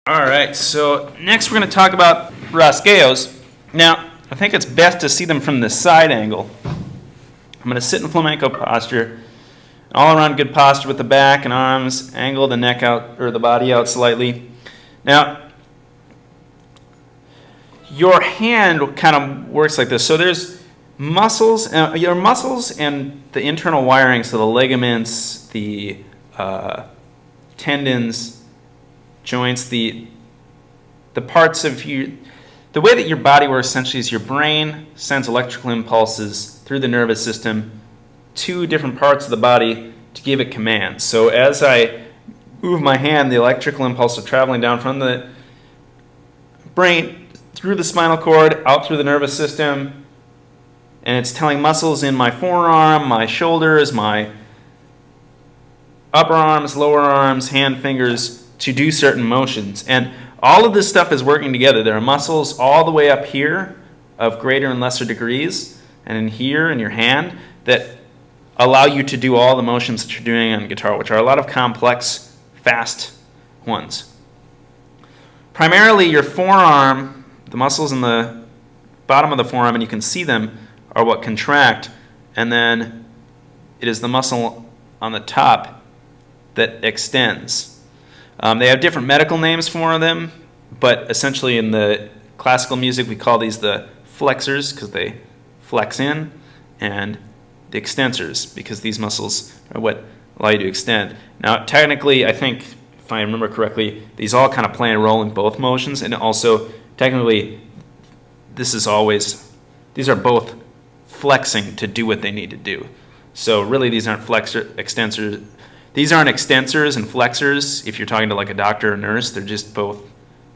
All right, so next we're going to talk about Rosgueados. Now, I think it's best to see them from the side angle. I'm going to sit in flamenco posture, all around good posture with the back and arms, angle the neck out or the body out slightly. Now, your hand kind of works like this. So there's muscles, your muscles and the internal wiring, so the ligaments, the tendons, joints, the parts of you, the way that your body works essentially is your brain sends electrical impulses through the nervous system to different parts of the body to give it commands. So as I move my hand, the electrical impulse is traveling down from the brain through the spinal cord, out through the nervous system, and it's telling muscles in my forearm, my shoulders, my upper arms, lower arms, hand, fingers, to do certain motions. And all of this stuff is working together. There are muscles all the way up here of greater and lesser degrees, and in here in your hand, that allow you to do all the motions that you're doing on guitar, which are a lot of complex, fast ones. Primarily your forearm, the muscles in the bottom of the forearm, and you can see them, are what contract, and then it is the muscle on the top that extends. They have different medical names for them, but essentially in the classical music we call these the flexors because they flex in, and the extensors because these muscles are what allow you to extend. Now technically, I think, if I remember correctly, these all kind of play a role in both motions, and also technically these are both flexing to do what they need to do. So really these aren't extensors. These aren't extensors and flexors. If you're talking to like a doctor or nurse, they're just both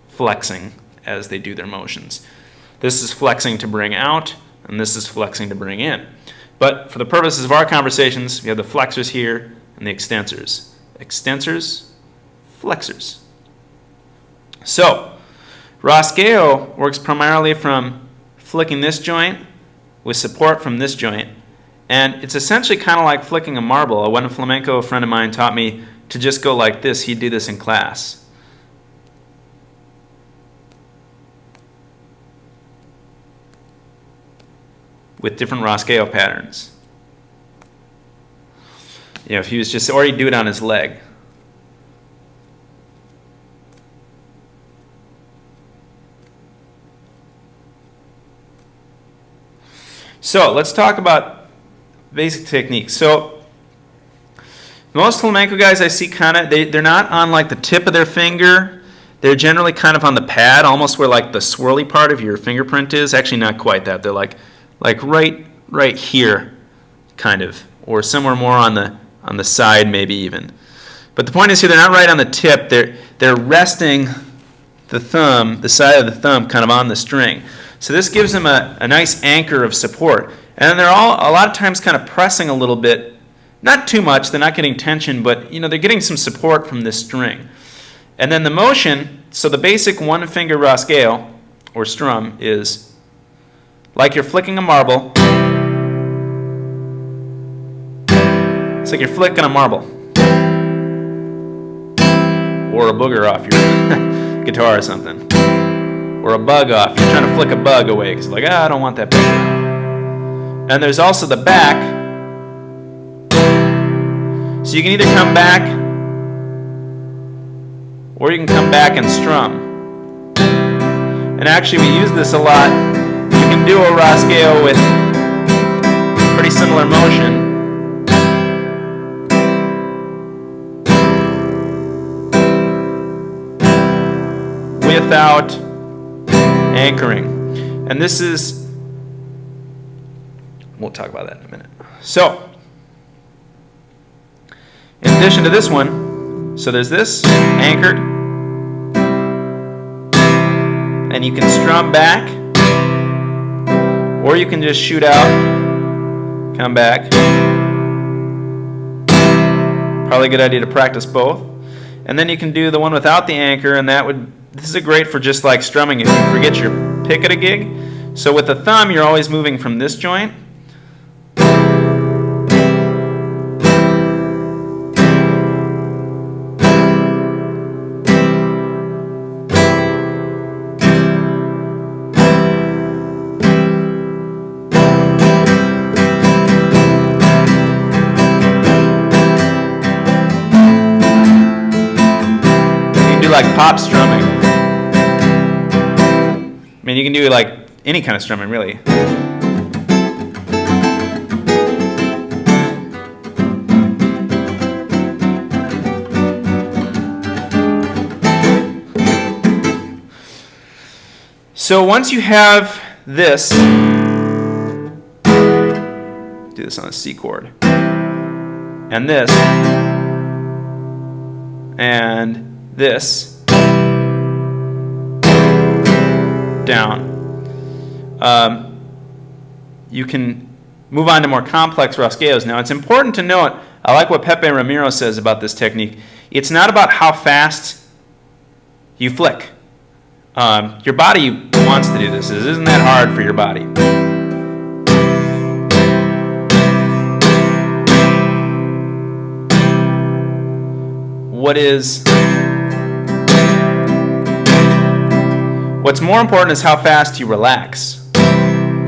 flexing as they do their motions. This is flexing to bring out, and this is flexing to bring in. But for the purposes of our conversations, we have the flexors here and the extensors. Extensors, flexors. So, Rosgueado works primarily from flicking this joint with support from this joint. And it's essentially kind of like flicking a marble. One flamenco friend of mine taught me to just go like this. He'd do this in class. With different Rosgueado patterns. You know, if he was just, or he'd do it on his leg. So let's talk about basic techniques. So most flamenco guys I see they're not on like the tip of their finger. They're generally kind of on the pad, almost where like the swirly part of your fingerprint is. Actually not quite that. They're like right here kind of, or somewhere more on the side maybe even. But the point is here, they're not right on the tip. They're resting the thumb, the side of the thumb kind of on the string. So this gives them a nice anchor of support. And they're all a lot of times kind of pressing a little bit, not too much, they're not getting tension, but you know, they're getting some support from this string. And then the motion, so the basic one finger Rosgueado or strum is like you're flicking a marble. It's like you're flicking a marble. Or a booger off your guitar or something. Or a bug off. You're trying to flick a bug away because like, I don't want that bug. And there's also the back. So you can either come back or you can come back and strum. And actually we use this a lot. You can do a Rosgueado with pretty similar motion. Without anchoring. And this is, we'll talk about that in a minute. So, in addition to this one, so there's this, anchored, and you can strum back, or you can just shoot out, come back. Probably a good idea to practice both. And then you can do the one without the anchor, and this is great for just like strumming if you forget your pick at a gig. So with the thumb, you're always moving from this joint. like pop strumming. I mean, you can do like any kind of strumming, really. So once you have this, do this on a C chord, and this, and this, down. You can move on to more complex Rosgueados. Now it's important to note, I like what Pepe Ramiro says about this technique. It's not about how fast you flick. Your body wants to do this. It isn't that hard for your body. What's more important is how fast you relax. Come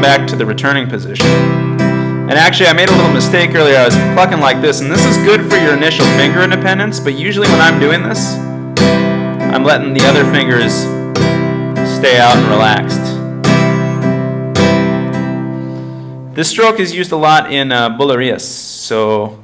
back to the returning position. And actually, I made a little mistake earlier. I was plucking like this, and this is good for your initial finger independence, but usually when I'm doing this, I'm letting the other fingers stay out and relaxed. This stroke is used a lot in bulerías, so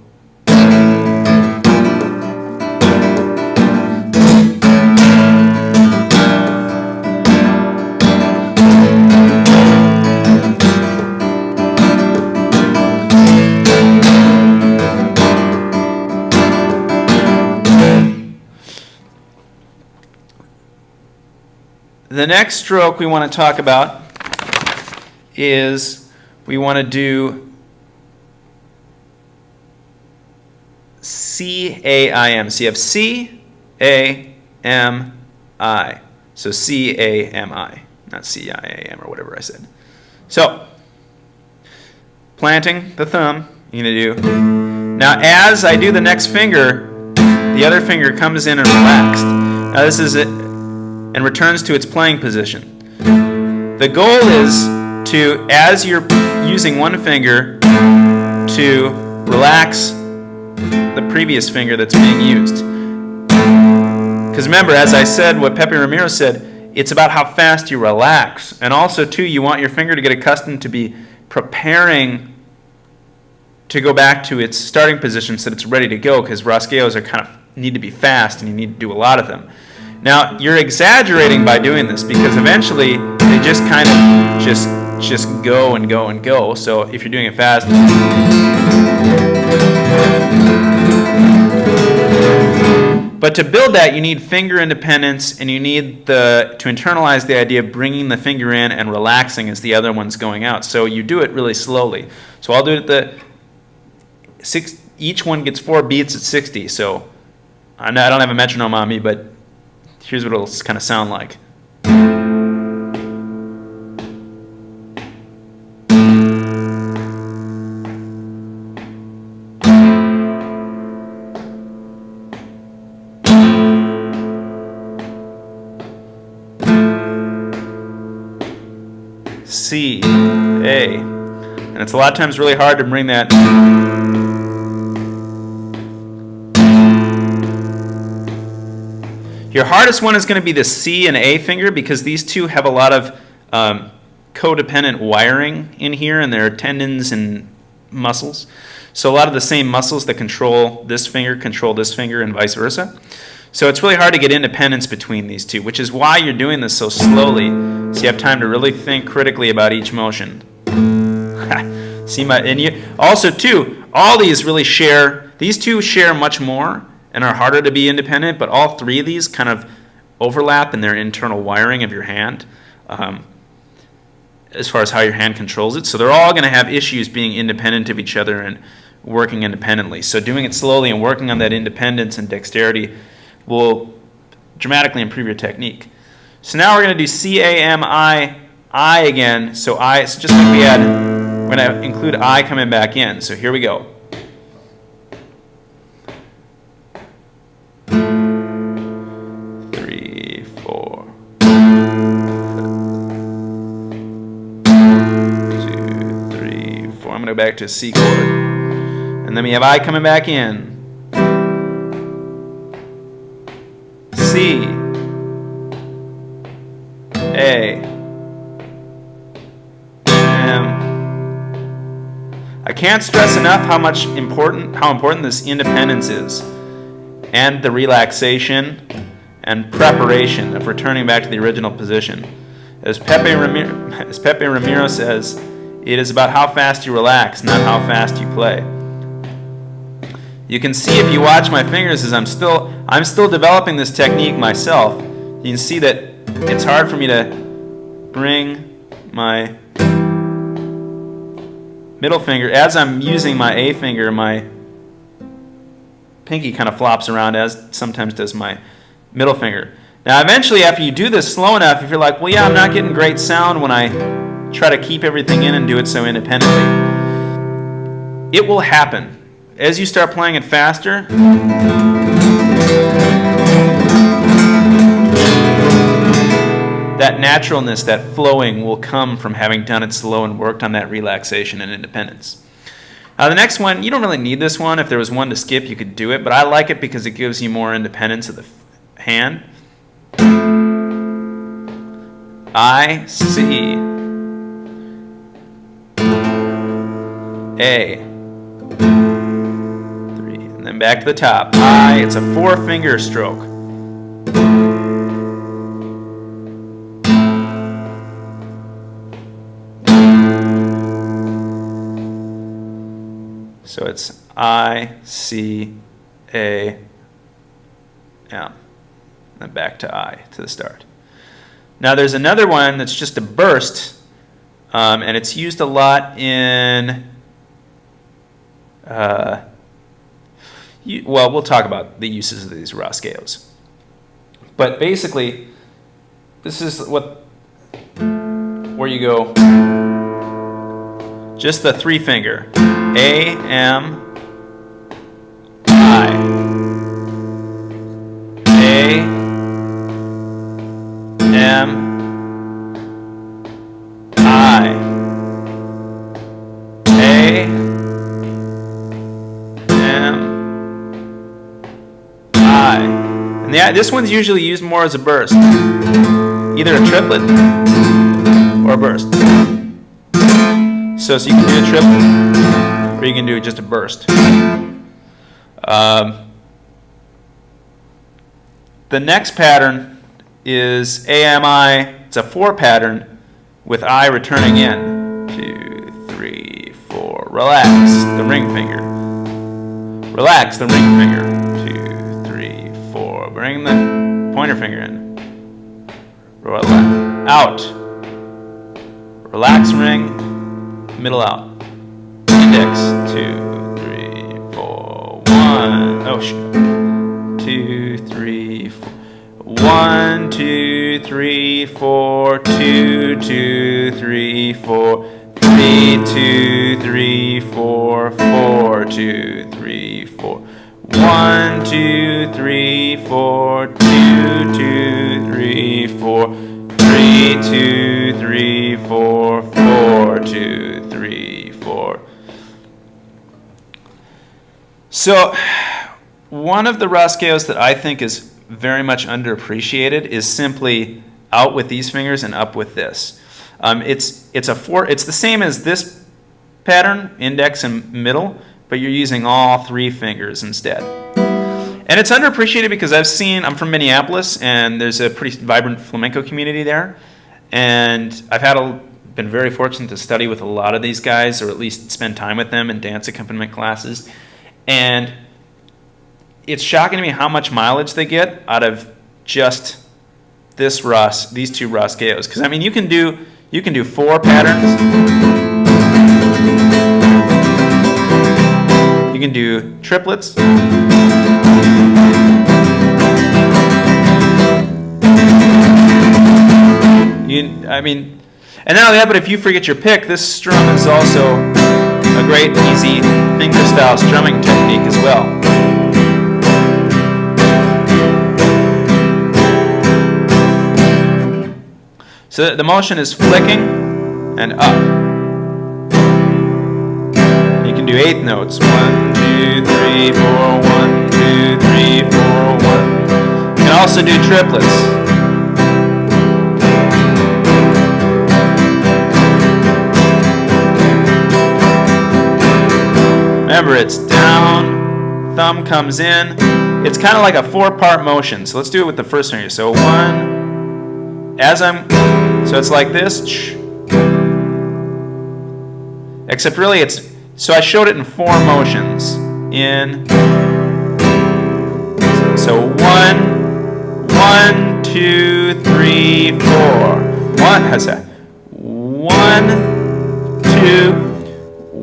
the next stroke we want to talk about is we want to do C-A-I-M. So you have C-A-M-I. So C-A-M-I, not C-I-A-M or whatever I said. So, planting the thumb, you're going to do. Now as I do the next finger, the other finger comes in and relaxed. Now this is it. And returns to its playing position. The goal is to, as you're using one finger, to relax the previous finger that's being used. Because remember, as I said, what Pepe Ramiro said, it's about how fast you relax. And also, too, you want your finger to get accustomed to be preparing to go back to its starting position so that it's ready to go, because Rosgueados are kind of need to be fast and you need to do a lot of them. Now, you're exaggerating by doing this because eventually they just kind of just go and go and go. So if you're doing it fast. But to build that, you need finger independence, and you need to internalize the idea of bringing the finger in and relaxing as the other one's going out. So you do it really slowly. So I'll do it at each one gets 4 beats at 60. So I don't have a metronome on me, but here's what it'll kind of sound like. C, A. And it's a lot of times really hard to bring that. Your hardest one is going to be the C and A finger because these two have a lot of codependent wiring in here, and there are tendons and muscles. So a lot of the same muscles that control this finger and vice versa. So it's really hard to get independence between these two, which is why you're doing this so slowly, so you have time to really think critically about each motion. And you also too, all these really share, these two share much more and are harder to be independent, but all three of these kind of overlap in their internal wiring of your hand as far as how your hand controls it. So they're all going to have issues being independent of each other and working independently. So doing it slowly and working on that independence and dexterity will dramatically improve your technique. So now we're going to do C-A-M-I, I again. So I, it's just like we had, we're going to include I coming back in. So here we go. 3, 4. 2, 3, 4. I'm going to go back to C chord. And then we have I coming back in. C, A, M. I can't stress enough how important this independence is, and the relaxation and preparation of returning back to the original position. As Pepe Ramiro says, it is about how fast you relax, not how fast you play. You can see if you watch my fingers as I'm still developing this technique myself. You can see that it's hard for me to bring my middle finger. As I'm using my A finger, my pinky kind of flops around, as sometimes does my middle finger. Now eventually, after you do this slow enough, if you're like, well, yeah, I'm not getting great sound when I try to keep everything in and do it so independently, it will happen. As you start playing it faster, that naturalness, that flowing will come from having done it slow and worked on that relaxation and independence. The next one, you don't really need this one. If there was one to skip, you could do it, but I like it because it gives you more independence of the hand. I, C, A, 3, and then back to the top. I, it's a 4-finger stroke. So it's I, C, A, M. Then back to I, to the start. Now there's another one that's just a burst, and it's used a lot in, well, we'll talk about the uses of these Rosgueados. But basically, this is where you go, just the 3-finger, A, M, I, A, M, I, A, M, I. And this one's usually used more as a burst, either a triplet or a burst. So you can do a triplet, or you can do just a burst. The next pattern is AMI. It's a 4 pattern with I returning in. 2, 3, 4. Relax the ring finger. Relax the ring finger. 2, 3, 4. Bring the pointer finger in. Relax. Out. Relax ring. Middle out. Index. 2, 3, 4. 1. Oh shit. 2, 3, 4. 1, 2, 3, 4. 2, 2, 3, 4. 3, 2, 3, 4. 4, 2, 3, 4. 1, 2, 3, 4. 2, 2, 3, 4. 3, 2, 3, 4. 4, 2, 3, 4. So, one of the Rosgueados that I think is very much underappreciated is simply out with these fingers and up with this. It's a 4. It's the same as this pattern, index and middle, but you're using all 3 fingers instead. And it's underappreciated because I'm from Minneapolis, and there's a pretty vibrant flamenco community there, and I've been very fortunate to study with a lot of these guys, or at least spend time with them in dance accompaniment classes, and it's shocking to me how much mileage they get out of just these 2 Rosgueados. Because I mean, you can do 4 patterns. You can do triplets. And not only that, but if you forget your pick, this strum is also a great, easy finger-style strumming technique as well. So the motion is flicking and up. You can do 8th notes. 1, 2, 3, 4, 1, 2, 3, 4, 1. You can also do triplets. Remember, it's down, thumb comes in. It's kind of like a 4-part motion. So let's do it with the first finger. So one, so it's like this. Except really so I showed it in 4 motions. In, so 1, 2, 3, 4. How's that? 1, 2,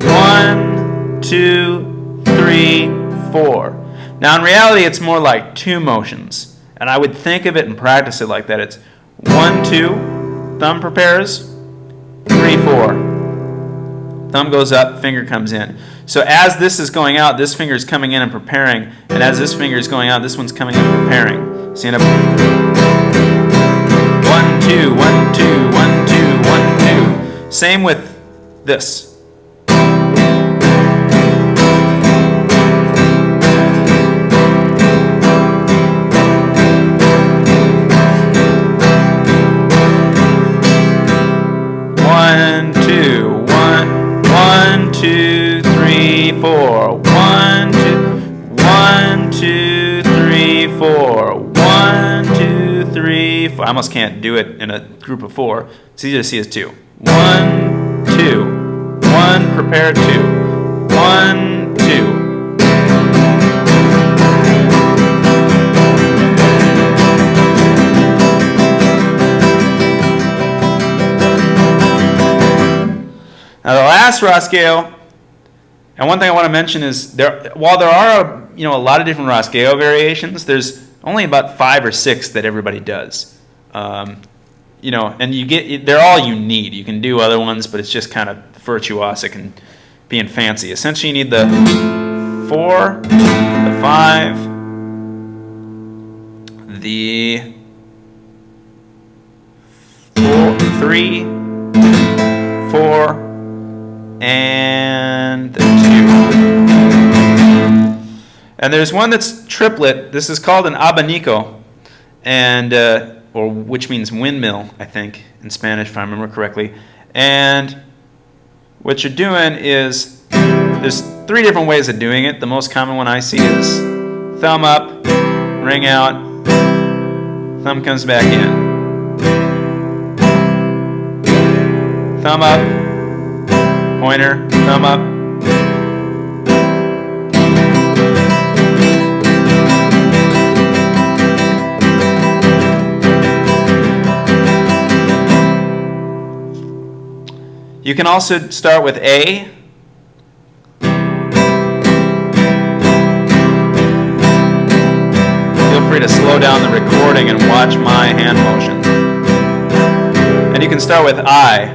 1, 2, 3, 4. Now in reality it's more like 2 motions, and I would think of it and practice it like that. It's 1, 2, thumb prepares, 3, 4. Thumb goes up, finger comes in. So as this is going out, this finger is coming in and preparing, and as this finger is going out, this one's coming in and preparing. So you end up 1, 2, 1, 2, 1, 2, 1, 2. Same with this. One, two, three, four. 1, 2, 3, 4. 1, 2, 3, 4. I almost can't do it in a group of 4. It's easy to see as 2. 1, 2. 1, prepare 2. 1, 2. Now the last Rosgueado, and one thing I want to mention is while there are a lot of different Rosgueado variations, there's only about 5 or 6 that everybody does. And they're all you need. You can do other ones, but it's just kind of virtuosic and being fancy. Essentially, you need the 4, the 5, the 3, 4. And the 2. And there's one that's triplet. This is called an abanico, and which means windmill, I think, in Spanish, if I remember correctly. And what you're doing is there's 3 different ways of doing it. The most common one I see is thumb up, ring out, thumb comes back in, thumb up, pointer, thumb up. You can also start with A. Feel free to slow down the recording and watch my hand motion. And you can start with I.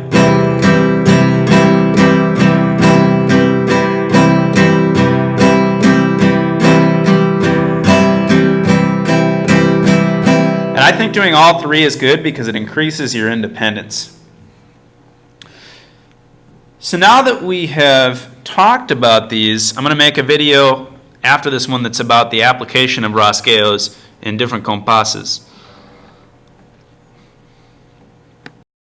I think doing all 3 is good because it increases your independence. So now that we have talked about these, I'm going to make a video after this one that's about the application of Rosgueados in different compasses.